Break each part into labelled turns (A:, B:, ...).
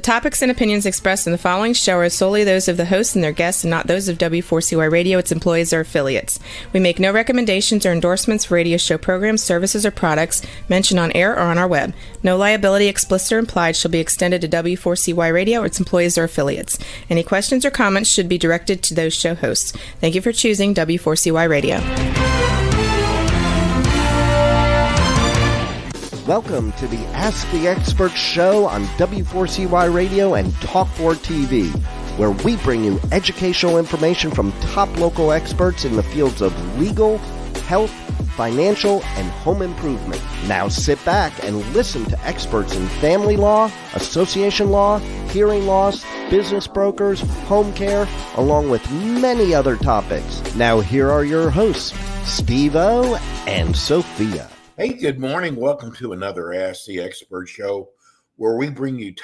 A: topics and opinions expressed in the following show are solely those of the hosts and their guests and not those of W4CY Radio, its employees, or affiliates. We make no recommendations or endorsements for radio show programs, services, or products mentioned on air or on our web. No liability, explicit or implied, shall be extended to W4CY Radio or its employees or affiliates. Any questions or comments should be directed to those show hosts. Thank you for choosing W4CY Radio.
B: Welcome to the Ask the Expert show on W4CY Radio and Talk4 TV, where we bring you educational information from top local experts in the fields of legal, health, financial, and home improvement. Now sit back and listen to experts in family law, association law, hearing loss, business brokers, home care, along with many other topics. Now here are your hosts, Steve-O and Sophia.
C: Hey, good morning. Welcome to another Ask the Expert show, where we bring you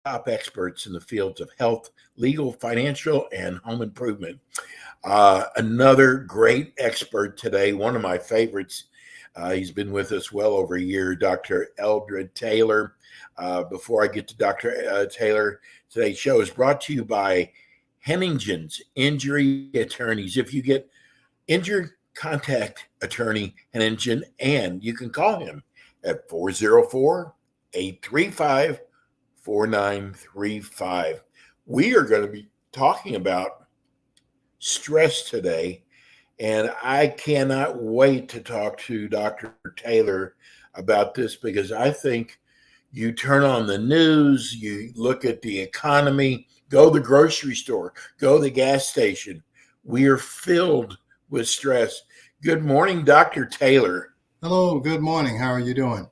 C: top experts in the fields of health, legal, financial, and home improvement. Another great expert today, one of my favorites. He's been with us well over a year, Dr. Eldred Taylor. Before I get to Dr. Taylor, today's show is brought to you by Henningen's Injury Attorneys. If you get injured, contact attorney Henningen, and you can call him at 404-835-4935. We are going to be talking about stress today, and I cannot wait to talk to Dr. Taylor about this, because I think you turn on the news, you look at the economy, go to the grocery store, go to the gas station. We are filled with stress. Good morning, Dr. Taylor.
D: Hello, good morning. How are you doing?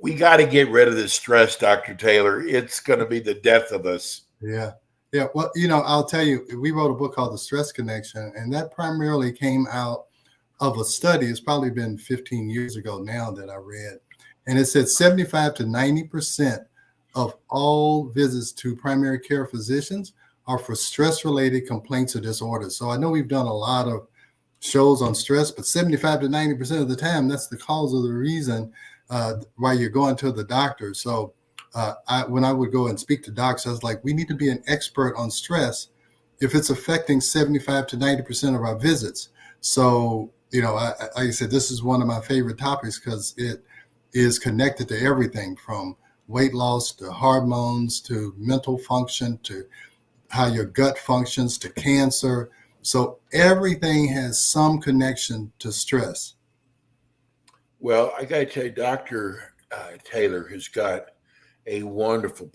C: We got to get rid of this stress, Dr. Taylor. It's going to be the death of us.
D: Yeah. Well, I'll tell you, we wrote a book called The Stress Connection, and that primarily came out of a study. It's probably been 15 years ago now that I read. And it said 75 to 90% of all visits to primary care physicians are for stress-related complaints or disorders. So I know we've done a lot of shows on stress, but 75 to 90% of the time, that's the cause of the reason why you're going to the doctor. So when I would go and speak to docs, I was like, we need to be an expert on stress if it's affecting 75 to 90% of our visits. So, like I said, this is one of my favorite topics because it is connected to everything from weight loss to hormones to mental function to how your gut functions to cancer. So everything has some connection to stress.
C: Well, I got to tell you, Dr. Taylor has got a wonderful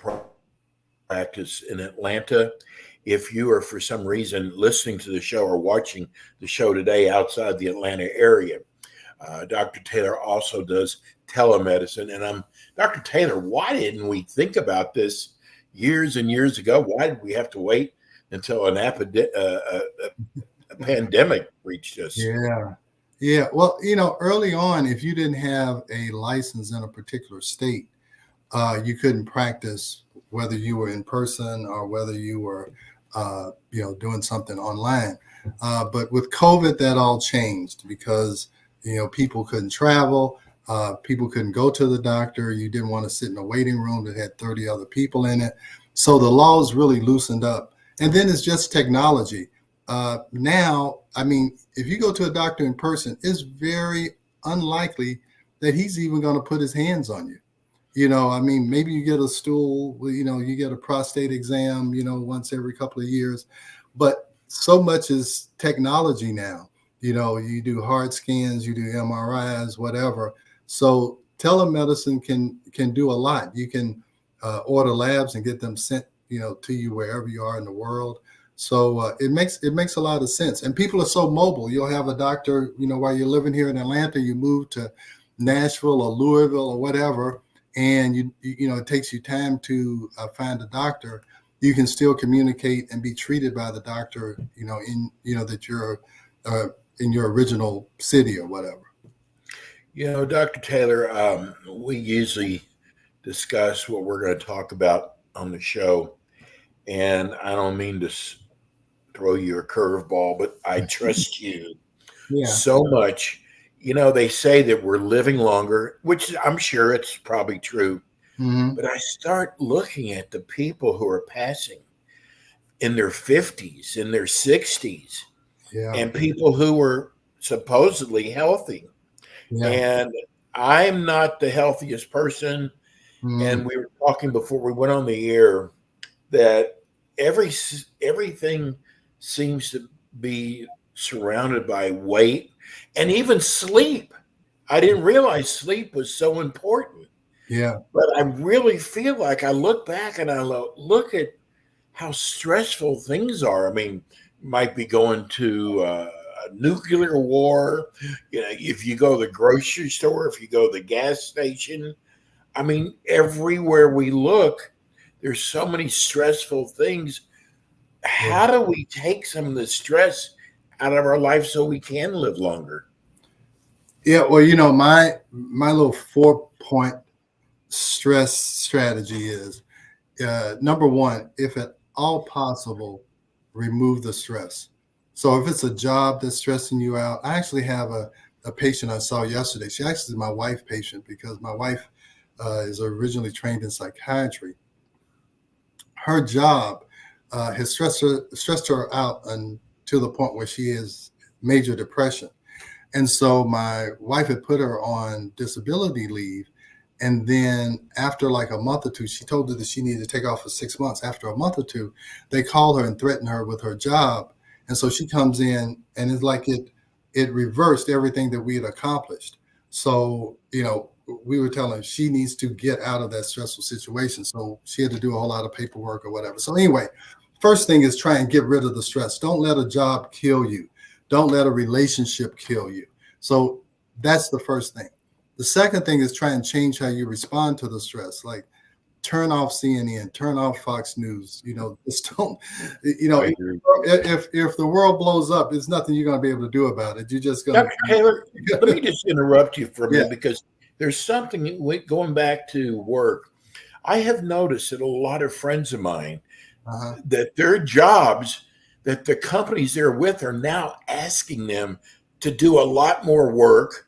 C: practice in Atlanta. If you are, for some reason, listening to the show or watching the show today outside the Atlanta area, Dr. Taylor also does telemedicine. And Dr. Taylor, why didn't we think about this years and years ago? Why did we have to wait until a pandemic reached us?
D: Yeah. Well, early on, if you didn't have a license in a particular state, you couldn't practice whether you were in person or whether you were, doing something online. But with COVID, that all changed because, people couldn't travel. People couldn't go to the doctor. You didn't want to sit in a waiting room that had 30 other people in it. So the laws really loosened up. And then it's just technology. Now, if you go to a doctor in person, it's very unlikely that he's even going to put his hands on you. Maybe you get a stool, you get a prostate exam, once every couple of years. But so much is technology now. You do heart scans, you do MRIs, whatever. So telemedicine can do a lot. You can order labs and get them sent, to you wherever you are in the world. So it makes a lot of sense. And people are so mobile. You'll have a doctor, while you're living here in Atlanta, you move to Nashville or Louisville or whatever, and it takes you time to find a doctor. You can still communicate and be treated by the doctor, that you're in your original city or whatever.
C: Dr. Taylor, we usually discuss what we're going to talk about on the show. And I don't mean to throw you a curveball, but I trust you so much. They say that we're living longer, which I'm sure it's probably true.
D: Mhm.
C: But I start looking at the people who are passing in their 50s, in their 60s,
D: Yeah.
C: and people who were supposedly healthy.
D: Yeah.
C: And I'm not the healthiest person.
D: Mm.
C: And we were talking before we went on the air that everything seems to be surrounded by weight and even sleep. I didn't realize sleep was so important,
D: Yeah.
C: but I really feel like I look back and I look at how stressful things are. I mean, might be going to a nuclear war. You know, if you go to the grocery store, if you go to the gas station, I mean, everywhere we look, there's so many stressful things.
D: Yeah.
C: How do we take some of the stress out of our life so we can live longer?
D: Yeah. Well, my little 4-point stress strategy is number one, if at all possible, remove the stress. So if it's a job that's stressing you out, I actually have a patient I saw yesterday. She actually is my wife patient because my wife is originally trained in psychiatry. Her job has stressed her out to the point where she has major depression. And so my wife had put her on disability leave. And then after like a month or two, she told her that she needed to take off for 6 months. After a month or two, they called her and threatened her with her job. And so she comes in and it's like it reversed everything that we had accomplished. So, we were telling her she needs to get out of that stressful situation. So she had to do a whole lot of paperwork or whatever. So anyway, first thing is try and get rid of the stress. Don't let a job kill you. Don't let a relationship kill you. So that's the first thing. The second thing is try and change how you respond to the stress. Like turn off CNN, turn off Fox News. Just don't.
C: I agree.
D: If the world blows up, there's nothing you're going to be able to do about it. You're just going
C: Dr. Taylor, let me just interrupt you for a minute
D: Yeah.
C: because there's something going back to work. I have noticed that a lot of friends of mine
D: Uh-huh.
C: that their jobs, that the companies they're with are now asking them to do a lot more work,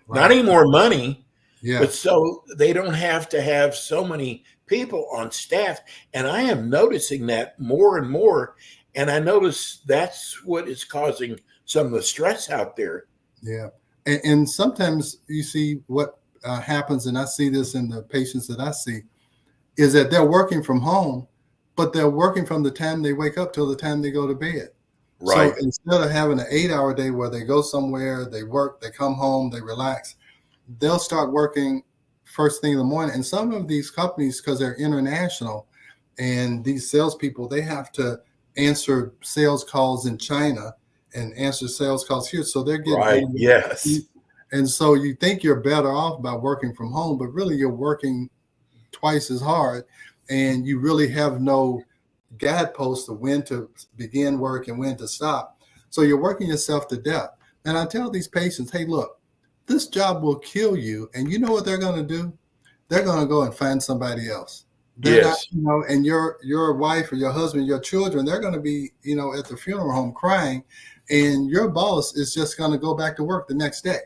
C: not
D: Right.
C: any more money,
D: Yeah.
C: but so they don't have to have so many people on staff. And I am noticing that more and more. And I notice that's what is causing some of the stress out there.
D: Yeah. And sometimes you see what happens, and I see this in the patients that I see, is that they're working from home, but they're working from the time they wake up till the time they go to bed. So
C: Right.
D: instead of having an 8-hour day where they go somewhere, they work, they come home, they relax, they'll start working first thing in the morning. And some of these companies, because they're international, and these salespeople, they have to answer sales calls in China and answer sales calls here. So they're getting
C: Right.
D: paid.
C: Yes.
D: And so you think you're better off by working from home, but really you're working twice as hard, and you really have no guideposts of when to begin work and when to stop. So you're working yourself to death. And I tell these patients, hey, look, this job will kill you. And you know what they're going to do? They're going to go and find somebody else. They're not,
C: Yes.
D: and your wife or your husband, your children, they're going to be, at the funeral home crying, and your boss is just going to go back to work the next day.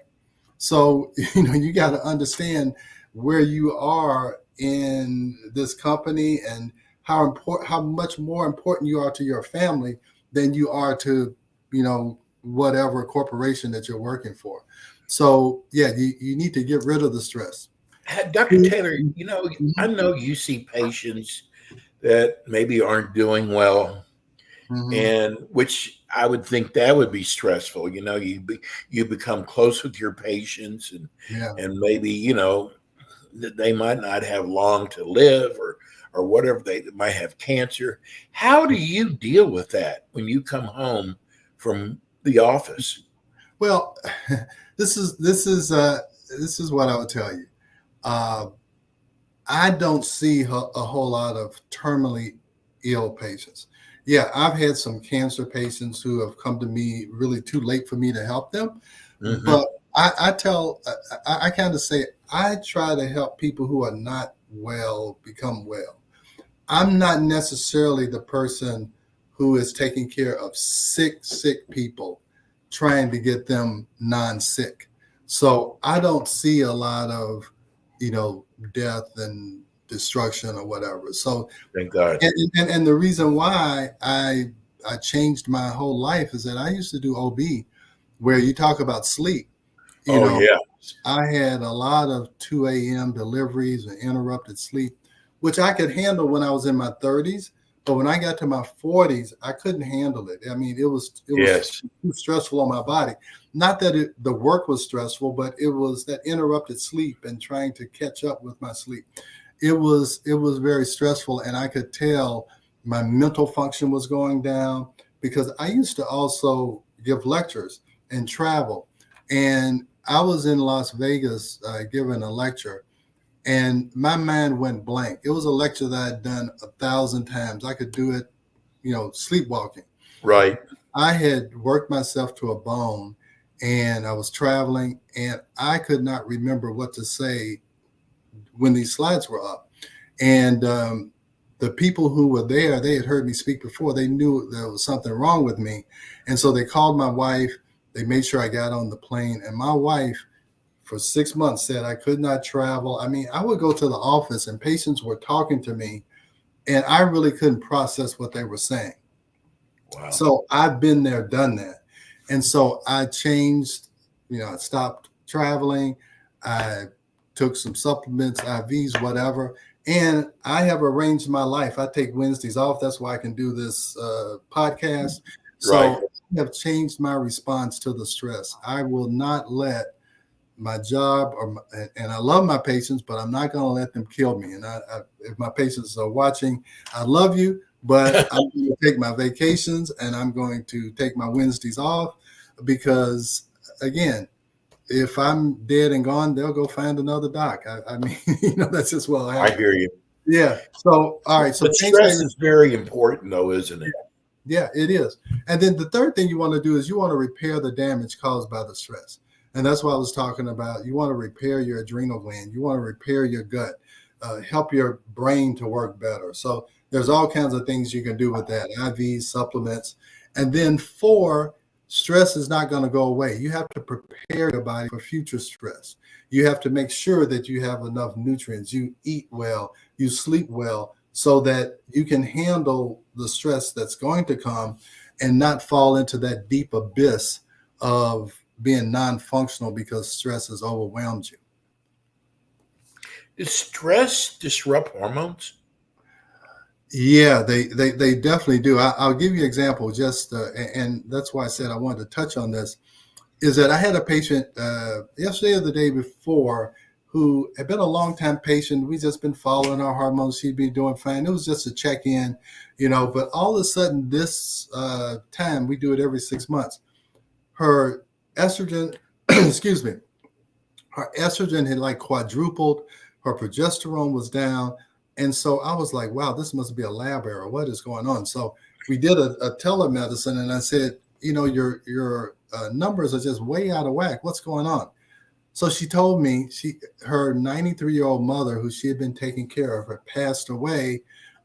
D: So, you got to understand where you are in this company and how much more important you are to your family than you are to, whatever corporation that you're working for. So, yeah, you need to get rid of the stress.
C: Dr. Taylor, I know you see patients that maybe aren't doing well,
D: Mhm.
C: and which I would think that would be stressful. You become close with your patients,
D: Yeah.
C: and maybe they might not have long to live, or whatever, they might have cancer. How do you deal with that when you come home from the office?
D: Well, this is what I would tell you. Uh, I don't see a whole lot of terminally ill patients. Yeah, I've had some cancer patients who have come to me really too late for me to help them.
C: Hmm.
D: But I kind of say, I try to help people who are not well become well. I'm not necessarily the person who is taking care of sick people, trying to get them non-sick. So I don't see a lot of, death and destruction or whatever. So,
C: Thank God.
D: and the reason why I changed my whole life is that I used to do OB, where you talk about sleep. You know,
C: yeah.
D: I had a lot of 2 a.m. deliveries and interrupted sleep, which I could handle when I was in my 30s. But when I got to my 40s, I couldn't handle it. I mean, it was too stressful on my body. Not that the work was stressful, but it was that interrupted sleep and trying to catch up with my sleep. It was very stressful, and I could tell my mental function was going down, because I used to also give lectures and travel. And I was in Las Vegas giving a lecture, and my mind went blank. It was a lecture that I'd done 1,000 times. I could do it, sleepwalking.
C: Right.
D: I had worked myself to a bone, and I was traveling, and I could not remember what to say when these slides were up. And the people who were there, they had heard me speak before. They knew there was something wrong with me. And so they called my wife. They made sure I got on the plane. And my wife, for 6 months, said I could not travel. I mean, I would go to the office and patients were talking to me, and I really couldn't process what they were saying.
C: Wow.
D: So I've been there, done that. And so I changed, I stopped traveling. I took some supplements, IVs, whatever. And I have arranged my life. I take Wednesdays off. That's why I can do this podcast. So
C: Right.
D: I have changed my response to the stress. I will not let my job, and I love my patients, but I'm not going to let them kill me. And if my patients are watching, I love you, but I'm going to take my vacations and I'm going to take my Wednesdays off, because, again, if I'm dead and gone, they'll go find another doc. I mean, that's just what
C: I hear you.
D: Yeah. So, all right. So
C: but stress is very important, though, isn't it?
D: Yeah, it is. And then the third thing you want to do is you want to repair the damage caused by the stress. And that's what I was talking about. You want to repair your adrenal gland. You want to repair your gut, help your brain to work better. So there's all kinds of things you can do with that, IVs, supplements. And then 4, stress is not going to go away. You have to prepare your body for future stress. You have to make sure that you have enough nutrients, you eat well, you sleep well, so that you can handle the stress that's going to come and not fall into that deep abyss of being non-functional because stress has overwhelmed you.
C: Does stress disrupt hormones?
D: Yeah, they definitely do. I'll give you an example, and that's why I said I wanted to touch on this, is that I had a patient yesterday or the day before who had been a long-time patient. We just been following her hormones. She'd be doing fine. It was just a check-in, but all of a sudden this time, we do it every 6 months, her estrogen, excuse me, her estrogen had like quadrupled, her progesterone was down. And so I was like, wow, this must be a lab error. What is going on? So we did a telemedicine, and I said, your numbers are just way out of whack. What's going on? So she told me her 93-year-old mother, who she had been taking care of, had passed away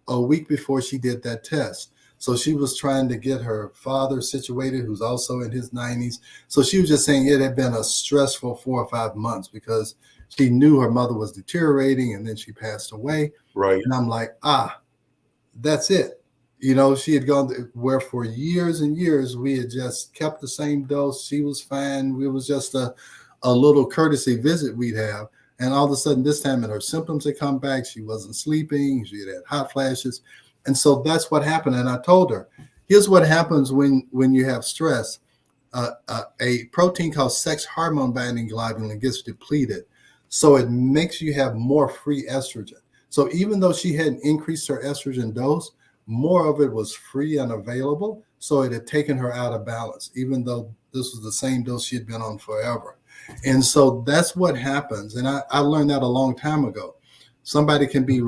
D: a week before she did that test. So she was trying to get her father situated, who's also in his 90s. So she was just saying it had been a stressful 4 or 5 months because she knew her mother was deteriorating, and then she passed away.
C: Right.
D: And I'm like, that's it. She had gone where for years and years we had just kept the same dose. She was fine. It was just a little courtesy visit we'd have. And all of a sudden this time, and her symptoms had come back. She wasn't sleeping. She had hot flashes. And so that's what happened. And I told her, here's what happens when you have stress. A protein called sex hormone binding globulin gets depleted. So it makes you have more free estrogen. So even though she hadn't increased her estrogen dose, more of it was free and available. So it had taken her out of balance, even though this was the same dose she had been on forever. And so that's what happens. And I learned that a long time ago. Somebody can be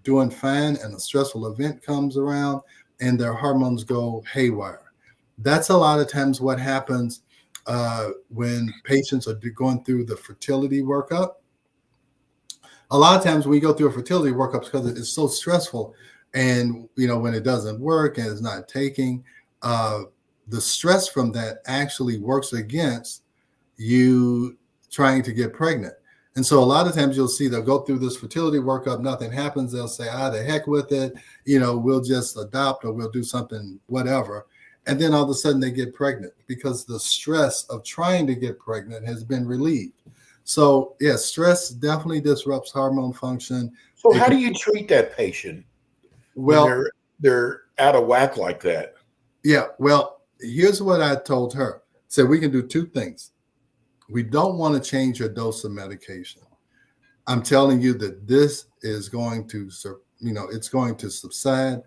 D: doing fine and a stressful event comes around and their hormones go haywire. That's a lot of times what happens when patients are going through the fertility workup. A lot of times when we go through a fertility workup, because it's so stressful, and when it doesn't work and it's not taking, the stress from that actually works against you trying to get pregnant. And so a lot of times you'll see they'll go through this fertility workup, nothing happens. They'll say, the heck with it. We'll just adopt or we'll do something, whatever. And then all of a sudden they get pregnant because the stress of trying to get pregnant has been relieved. So yeah, stress definitely disrupts hormone function.
C: So how do you treat that patient
D: Well,
C: when they're out of whack like that?
D: Yeah, well, here's what I told her. So we can do two things. We don't want to change your dose of medication. I'm telling you that this is going to, it's going to subside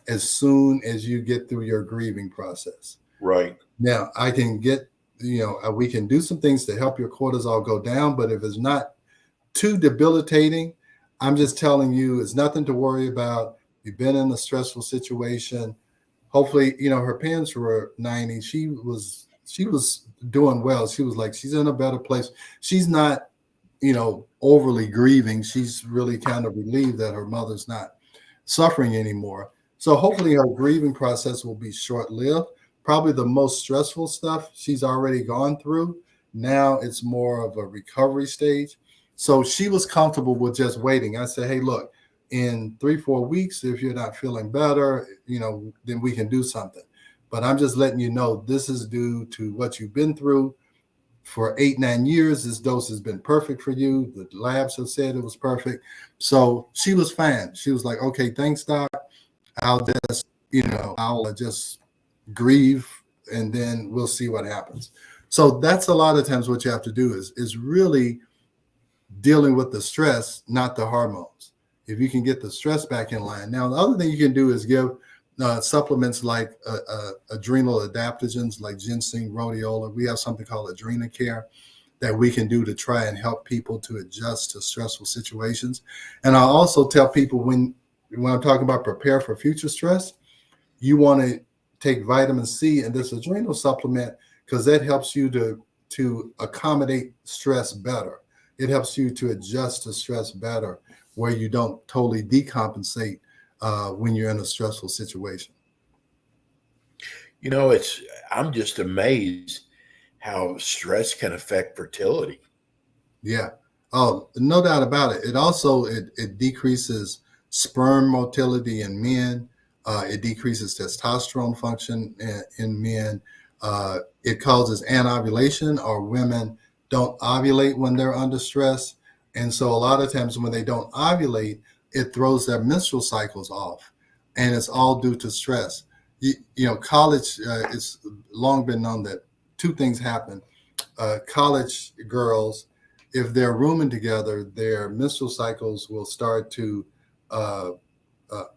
D: as soon as you get through your grieving process.
C: Right.
D: Now, I can get, we can do some things to help your cortisol go down, but if it's not too debilitating, I'm just telling you, it's nothing to worry about. You've been in a stressful situation. Hopefully, her parents were 90. She was doing well. She was like, she's in a better place. She's not, overly grieving. She's really kind of relieved that her mother's not suffering anymore. So hopefully her grieving process will be short-lived. Probably the most stressful stuff she's already gone through. Now it's more of a recovery stage. So she was comfortable with just waiting. I said, hey, look, in 3-4 weeks, if you're not feeling better, then we can do something. But I'm just letting you know this is due to what you've been through for 8-9 years. This dose has been perfect for you. The labs have said it was perfect. So she was fine. She was like, okay, thanks, doc. I'll just grieve and then we'll see what happens. So that's a lot of times what you have to do is really dealing with the stress, not the hormones. If you can get the stress back in line. Now, the other thing you can do is give supplements like adrenal adaptogens like ginseng, rhodiola. We have something called Adrenacare that we can do to try and help people to adjust to stressful situations. And I also tell people when I'm talking about prepare for future stress, you want to take vitamin C and this adrenal supplement because that helps you to accommodate stress better. It helps you to adjust to stress better where you don't totally decompensate when you're in a stressful situation.
C: I'm just amazed how stress can affect fertility.
D: Yeah. Oh, no doubt about it. It also, it decreases sperm motility in men. It decreases testosterone function in men. It causes anovulation, or women don't ovulate when they're under stress. And so a lot of times when they don't ovulate, it throws their menstrual cycles off. And it's all due to stress. College, it's long been known that two things happen. College girls, if they're rooming together, their menstrual cycles will start to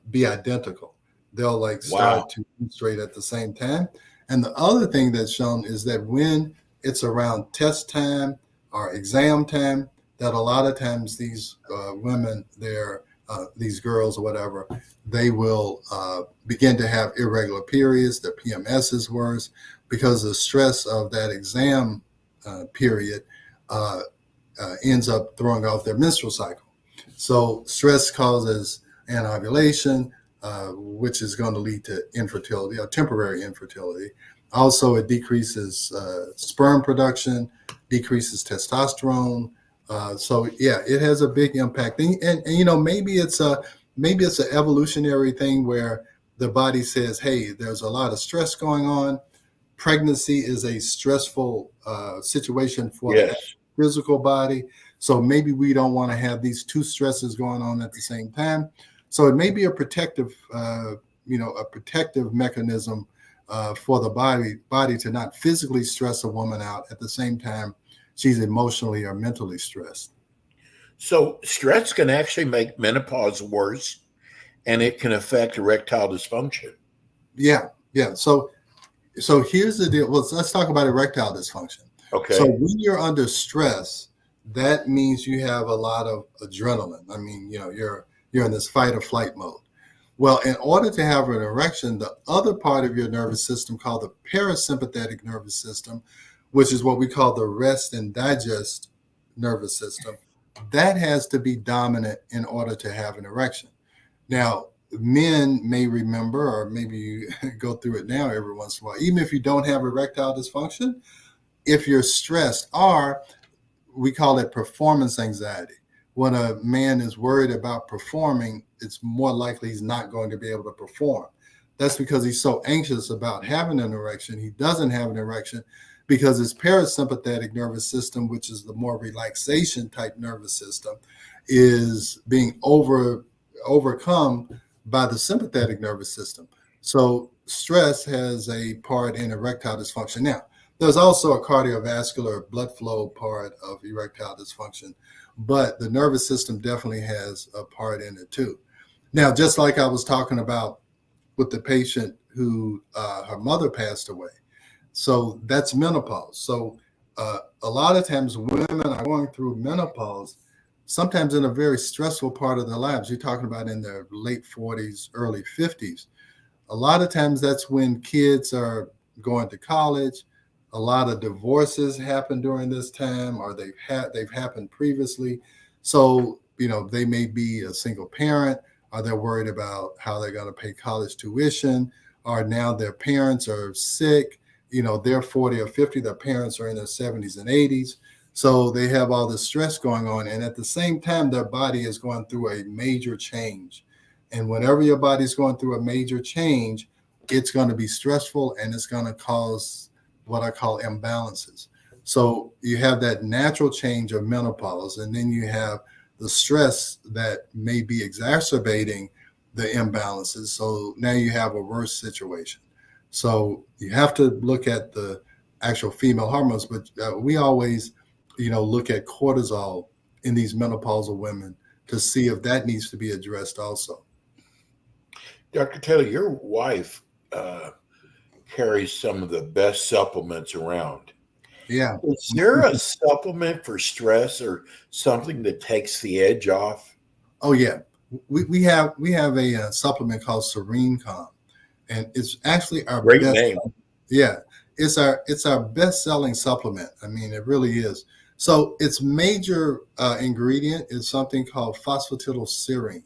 D: be identical. They'll start to menstruate at the same time. And the other thing that's shown is that when it's around test time or exam time, that a lot of times these women, these girls or whatever, they will begin to have irregular periods. Their PMS is worse because the stress of that exam period ends up throwing off their menstrual cycle. So stress causes anovulation, which is going to lead to infertility or temporary infertility. Also, it decreases sperm production, decreases testosterone. So yeah, it has a big impact. And maybe it's an evolutionary thing where the body says, hey, there's a lot of stress going on. Pregnancy is a stressful situation for the physical body. So maybe we don't want to have these two stresses going on at the same time. So it may be a protective, mechanism for the body to not physically stress a woman out at the same time she's emotionally or mentally stressed.
C: So stress can actually make menopause worse, and it can affect erectile dysfunction.
D: Yeah. So here's the deal. Well, let's talk about erectile dysfunction.
C: Okay.
D: So when you're under stress, that means you have a lot of adrenaline. I mean, you're in this fight or flight mode. Well, in order to have an erection, the other part of your nervous system called the parasympathetic nervous system, which is what we call the rest and digest nervous system, that has to be dominant in order to have an erection. Now, men may remember, or maybe you go through it now every once in a while, even if you don't have erectile dysfunction, if you're stressed, we call it performance anxiety. When a man is worried about performing, it's more likely he's not going to be able to perform. That's because he's so anxious about having an erection. He doesn't have an erection because his parasympathetic nervous system, which is the more relaxation type nervous system, is being overcome by the sympathetic nervous system. So stress has a part in erectile dysfunction. Now, there's also a cardiovascular blood flow part of erectile dysfunction, but the nervous system definitely has a part in it too. Now, just like I was talking about with the patient who her mother passed away, so that's menopause. So a lot of times women are going through menopause, sometimes in a very stressful part of their lives. You're talking about in their late 40s, early 50s. A lot of times that's when kids are going to college. A lot of divorces happen during this time, or they've happened previously. So, they may be a single parent, or they're worried about how they're going to pay college tuition, or now their parents are sick. They're 40 or 50, their parents are in their 70s and 80s. So they have all this stress going on. And at the same time, their body is going through a major change. And whenever your body's going through a major change, it's going to be stressful and it's going to cause what I call imbalances. So you have that natural change of menopause, and then you have the stress that may be exacerbating the imbalances. So now you have a worse situation. So you have to look at the actual female hormones, but we always, look at cortisol in these menopausal women to see if that needs to be addressed also.
C: Dr. Taylor, your wife carries some of the best supplements around.
D: Yeah.
C: Is there a supplement for stress or something that takes the edge off?
D: Oh yeah. We have a supplement called Serene Calm, and it's actually our
C: Great
D: best
C: name.
D: Yeah. It's our best-selling supplement. I mean, it really is. So its major ingredient is something called phosphatidylserine.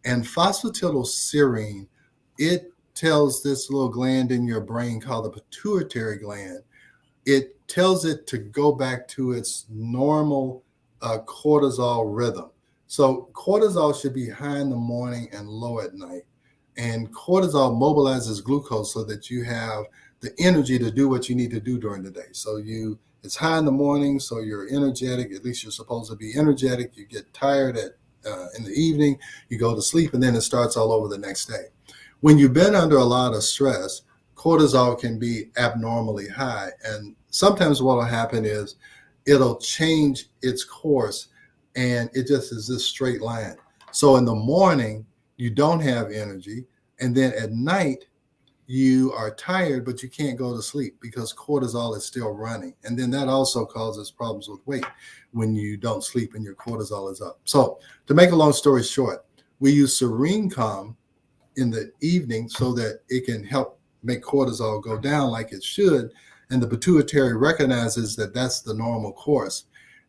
D: And phosphatidylserine, it tells this little gland in your brain called the pituitary gland, it tells it to go back to its normal cortisol rhythm. So cortisol should be high in the morning and low at night. And cortisol mobilizes glucose so that you have the energy to do what you need to do during the day. So it's high in the morning, so you're energetic. At least you're supposed to be energetic. You get tired in the evening, you go to sleep, and then it starts all over the next day. When you've been under a lot of stress, cortisol can be abnormally high. And sometimes what will happen is it'll change its course, and it just is this straight line. So in the morning, you don't have energy. And then at night, you are tired, but you can't go to sleep because cortisol is still running. And then that also causes problems with weight when you don't sleep and your cortisol is up. So to make a long story short, we use Serene Calm in the evening so that it can help make cortisol go down like it should. And the pituitary recognizes that that's the normal course.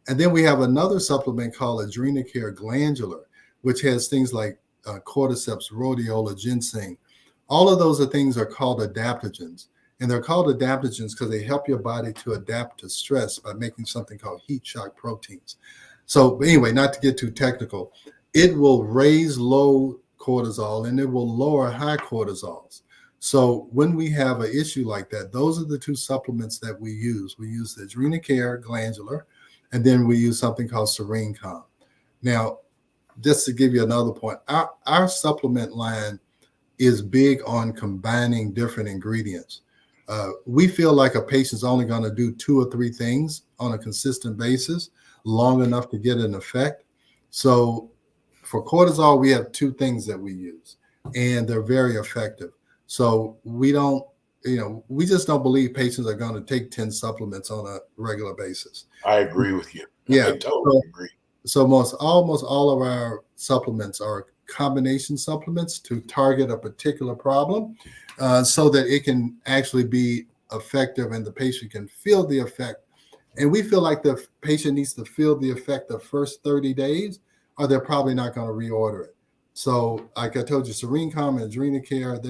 D: And then we have another supplement called Adrenacare Glandular, which has things like cordyceps, rhodiola, ginseng. All of those things are called adaptogens. And they're called adaptogens because they help your body to adapt to stress by making something called heat shock proteins. So anyway, not to get too technical, it will raise low cortisol and it will lower high cortisols. So when we have an issue like that, those are the two supplements that we use. We use the Adrenacare Glandular, and then we use something called Serene Calm. Now, just to give you another point, our supplement line is big on combining different ingredients. We feel like a patient's only going to do 2 or 3 things on a consistent basis, long enough to get an effect. So for cortisol, we have 2 things that we use, and they're very effective. So we just don't believe patients are going to take 10 supplements on a regular basis.
C: I agree with you.
D: Yeah,
C: I totally agree.
D: So almost all of our supplements are combination supplements to target a particular problem so that it can actually be effective and the patient can feel the effect. And we feel like the patient needs to feel the effect the first 30 days or they're probably not going to reorder it. So like I told you, Serene Calm and Adrenacare,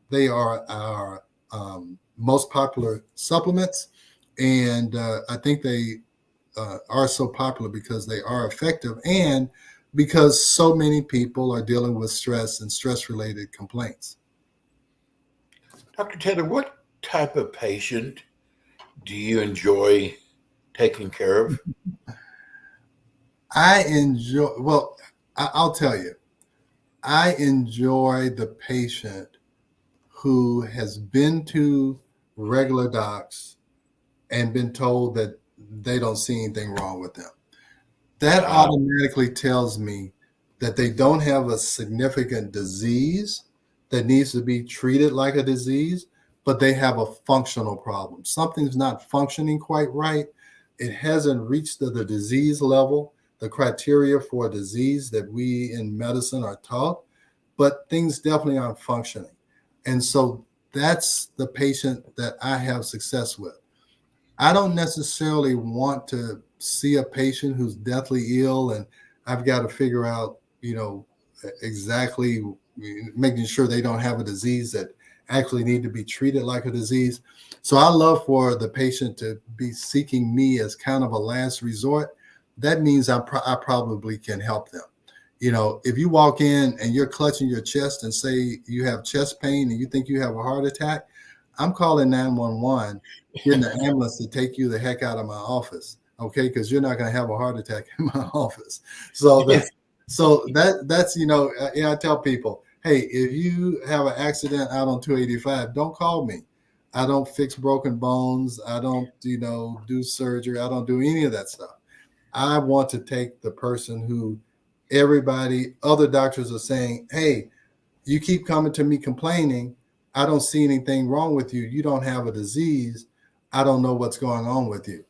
D: they are our most popular supplements. And I think they are so popular because they are effective, and because so many people are dealing with stress and stress-related complaints.
C: Dr. Taylor, what type of patient do you enjoy taking care of?
D: I'll tell you, I enjoy the patient who has been to regular docs and been told that they don't see anything wrong with them. That automatically tells me that they don't have a significant disease that needs to be treated like a disease, but they have a functional problem. Something's not functioning quite right. It hasn't reached the disease level, the criteria for a disease that we in medicine are taught, but things definitely aren't functioning. And so that's the patient that I have success with. I don't necessarily want to see a patient who's deathly ill and I've got to figure out, exactly making sure they don't have a disease that actually need to be treated like a disease. So I love for the patient to be seeking me as kind of a last resort. That means I probably can help them. If you walk in and you're clutching your chest and say you have chest pain and you think you have a heart attack, I'm calling 911, getting the ambulance to take you the heck out of my office, okay? Because you're not going to have a heart attack in my office. So that's I tell people, hey, if you have an accident out on 285, don't call me. I don't fix broken bones. I don't, do surgery. I don't do any of that stuff. I want to take the person who other doctors are saying, hey, you keep coming to me complaining. I don't see anything wrong with you. You don't have a disease. I don't know what's going on with you.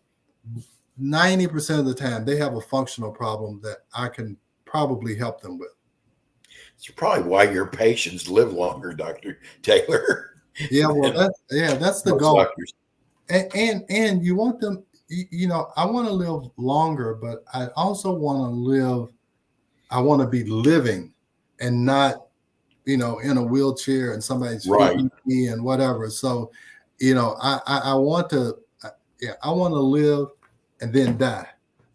D: 90% of the time, they have a functional problem that I can probably help them with.
C: It's probably why your patients live longer, Dr. Taylor.
D: Yeah, well, that's the goal. Doctors. And you want them, I want to live longer, but I also I want to be living and not, in a wheelchair and somebody's feeding me and whatever. So, I want to live and then die.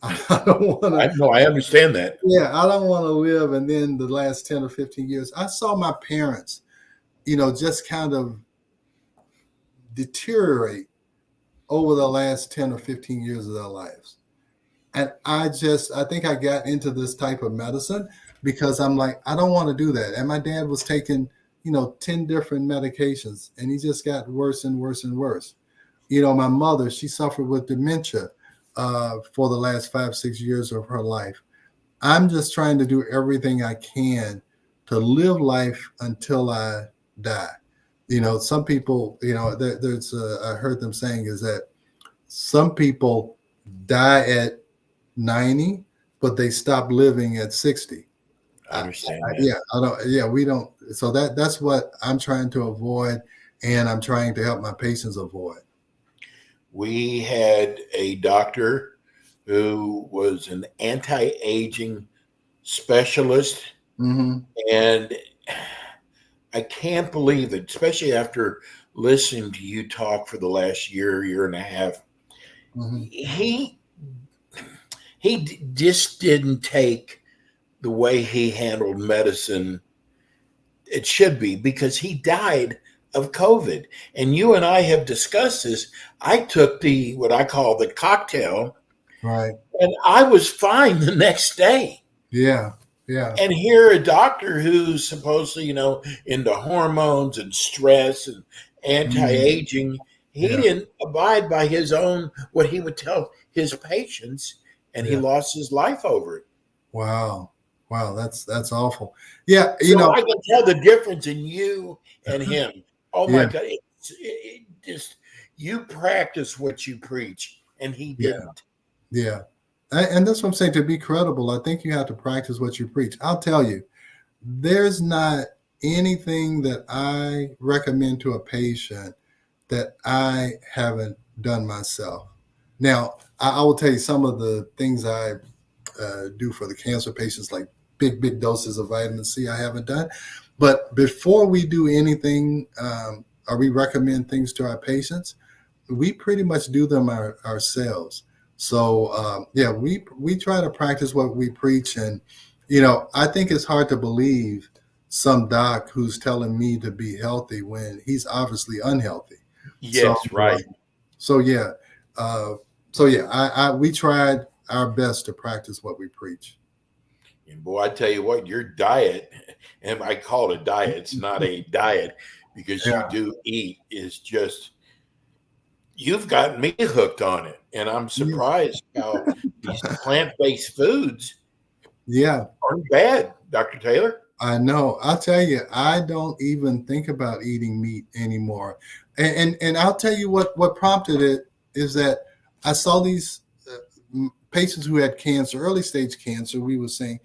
D: I don't want to.
C: I understand that.
D: Yeah, I don't want to live and then the last 10 or 15 years. I saw my parents, just kind of deteriorate over the last 10 or 15 years of their lives. And I think I got into this type of medicine because I'm like, I don't want to do that. And my dad was taking, 10 different medications and he just got worse and worse and worse. My mother, she suffered with dementia for the last 5-6 years of her life. I'm just trying to do everything I can to live life until I die. Some people, I heard them saying is that some people die at 90, but they stop living at 60.
C: I understand.
D: We don't. So that's what I'm trying to avoid, and I'm trying to help my patients avoid.
C: We had a doctor who was an anti-aging specialist, and I can't believe it, especially after listening to you talk for the last year and a half. He just didn't take the way he handled medicine it should be, because he died of COVID. And you and I have discussed this. I took what I call the cocktail,
D: right,
C: and I was fine the next day.
D: Yeah.
C: And here a doctor who's supposedly, into hormones and stress and anti-aging, he didn't abide by his own, what he would tell his patients, and he lost his life over it.
D: Wow, that's awful. Yeah,
C: I can tell the difference in you and him. Oh my God, it just, you practice what you preach, and he didn't.
D: Yeah. And that's what I'm saying. To be credible, I think you have to practice what you preach. I'll tell you, there's not anything that I recommend to a patient that I haven't done myself. Now, I will tell you some of the things I do for the cancer patients, like big doses of vitamin C I haven't done. But before we do anything, or we recommend things to our patients, we pretty much do them ourselves. So yeah, we try to practice what we preach, and I think it's hard to believe some doc who's telling me to be healthy when he's obviously unhealthy. So
C: Yes, right.
D: so yeah, uh, so yeah, we tried our best to practice what we preach.
C: And boy, I tell you what, your diet, and I call it a diet, it's not a diet because you
D: Yeah,
C: do eat, is just, you've gotten me hooked on it. And I'm
D: yeah,
C: surprised how these plant-based foods
D: yeah.
C: aren't bad, Dr. Taylor.
D: I know. I'll tell you, I don't even think about eating meat anymore. And I'll tell you what prompted it is that I saw these patients who had cancer, early stage cancer, we were saying,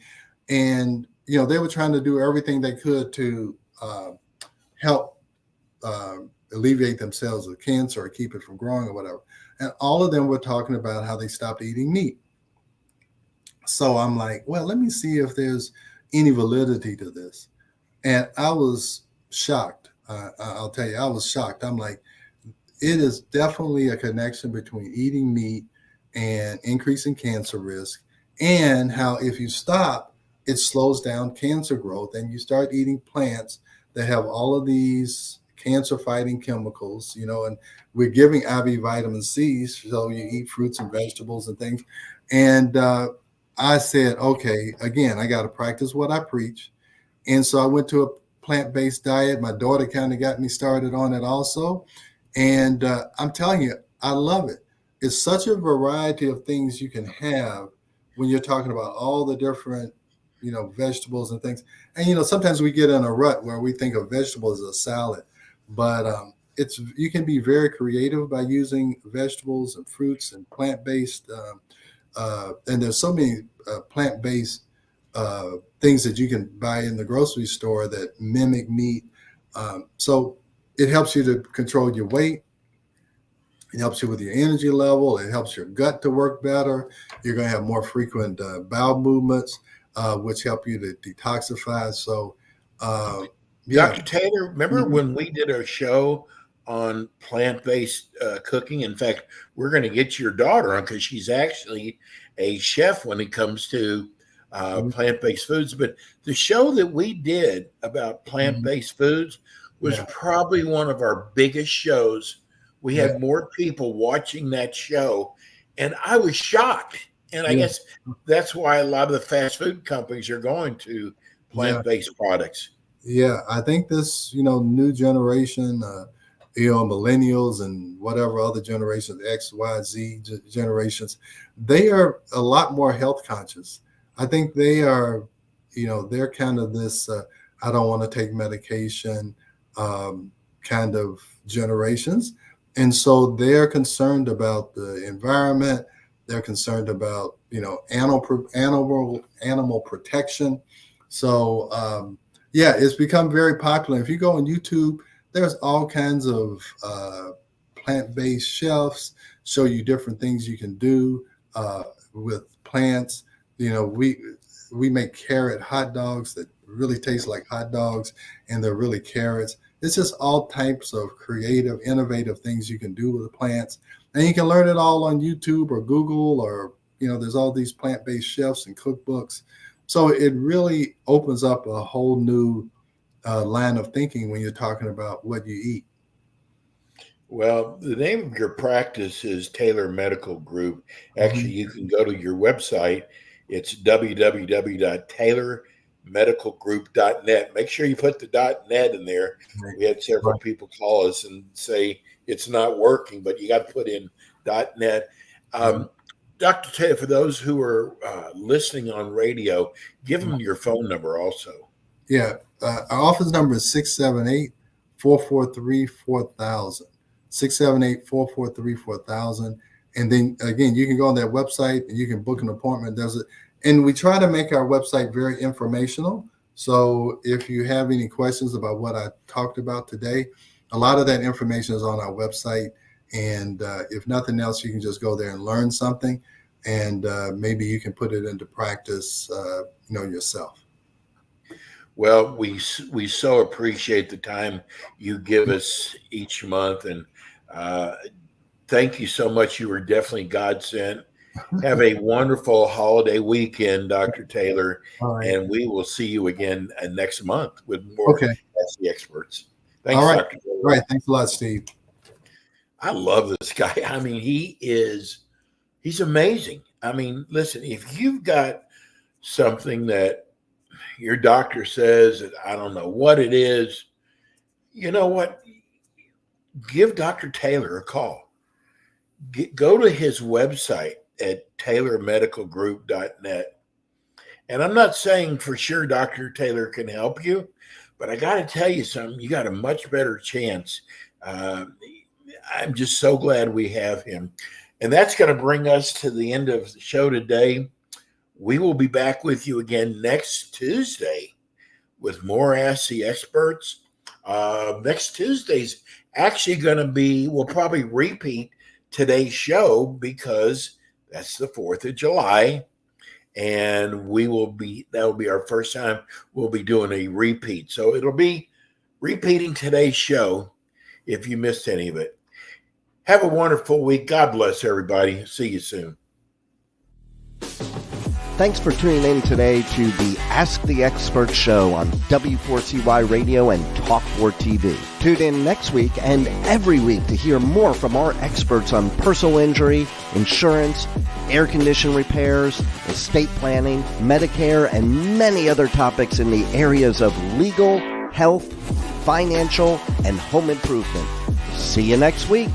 D: and they were trying to do everything they could to help uh, alleviate themselves of cancer or keep it from growing or whatever. And all of them were talking about how they stopped eating meat. So I'm like, well, let me see if there's any validity to this. And I was shocked. I'll tell you, I was shocked. I'm like, it is definitely a connection between eating meat and increasing cancer risk, and how if you stop, it slows down cancer growth, and you start eating plants that have all of these cancer fighting chemicals, and we're giving IV vitamin C, so you eat fruits and vegetables and things. And I said, okay, again, I got to practice what I preach. And so I went to a plant-based diet. My daughter kind of got me started on it also. And I'm telling you, I love it. It's such a variety of things you can have when you're talking about all the different, vegetables and things. And, sometimes we get in a rut where we think of vegetables as a salad, but you can be very creative by using vegetables and fruits and plant-based. And there's so many plant-based things that you can buy in the grocery store that mimic meat. So it helps you to control your weight. It helps you with your energy level. It helps your gut to work better. You're going to have more frequent bowel movements, which help you to detoxify. So, yeah.
C: Dr. Taylor, remember when we did a show on plant-based cooking? In fact, we're going to get your daughter on because she's actually a chef when it comes to plant-based foods. But the show that we did about plant-based foods was probably one of our biggest shows. We had more people watching that show, and I was shocked. And I guess that's why a lot of the fast food companies are going to plant-based products.
D: Yeah, I think this, new generation, millennials and whatever other generations, X, Y, Z generations, they are a lot more health conscious. I think they are, they're kind of this, I don't want to take medication kind of generations. And so they're concerned about the environment. They're concerned about, animal protection. So, it's become very popular. If you go on YouTube, there's all kinds of plant-based chefs show you different things you can do with plants. We make carrot hot dogs that really taste like hot dogs, and they're really carrots. It's just all types of creative, innovative things you can do with the plants. And you can learn it all on YouTube or Google, or, there's all these plant-based chefs and cookbooks. So it really opens up a whole new line of thinking when you're talking about what you eat.
C: Well, the name of your practice is Taylor Medical Group. Actually, you can go to your website. It's www.taylormedicalgroup.net. Make sure you put the .net in there. We had several people call us and say it's not working, but you got to put in .net. Dr. Taylor, for those who are listening on radio, give them your phone number also.
D: Yeah. Our office number is 678-443-4000. 678-443-4000. And then again, you can go on that website and you can book an appointment. And we try to make our website very informational. So if you have any questions about what I talked about today, a lot of that information is on our website. And if nothing else, you can just go there and learn something, and maybe you can put it into practice, yourself.
C: Well, we so appreciate the time you give us each month, and thank you so much. You were definitely God sent, Have a wonderful holiday weekend, Dr. Taylor,
D: All right.
C: and we will see you again next month with more
D: Okay.
C: Ask the Experts. Thanks,
D: All right.
C: Dr. Taylor.
D: All right. Thanks a lot, Steve.
C: I love this guy. I mean, he's amazing. I mean, listen, if you've got something that your doctor says that I don't know what it is, you know what? Give Dr. Taylor a call. Go to his website at taylormedicalgroup.net. And I'm not saying for sure Dr. Taylor can help you, but I got to tell you something. You got a much better chance. I'm just so glad we have him. And that's going to bring us to the end of the show today. We will be back with you again next Tuesday with more Ask the Experts. Next Tuesday's actually going to be, we'll probably repeat today's show because that's the 4th of July. And that'll be our first time we'll be doing a repeat. So it'll be repeating today's show if you missed any of it. Have a wonderful week. God bless everybody. See you soon.
B: Thanks for tuning in today to the Ask the Expert show on W4CY Radio and Talk4 TV. Tune in next week and every week to hear more from our experts on personal injury, insurance, air condition repairs, estate planning, Medicare, and many other topics in the areas of legal, health, financial, and home improvement. See you next week.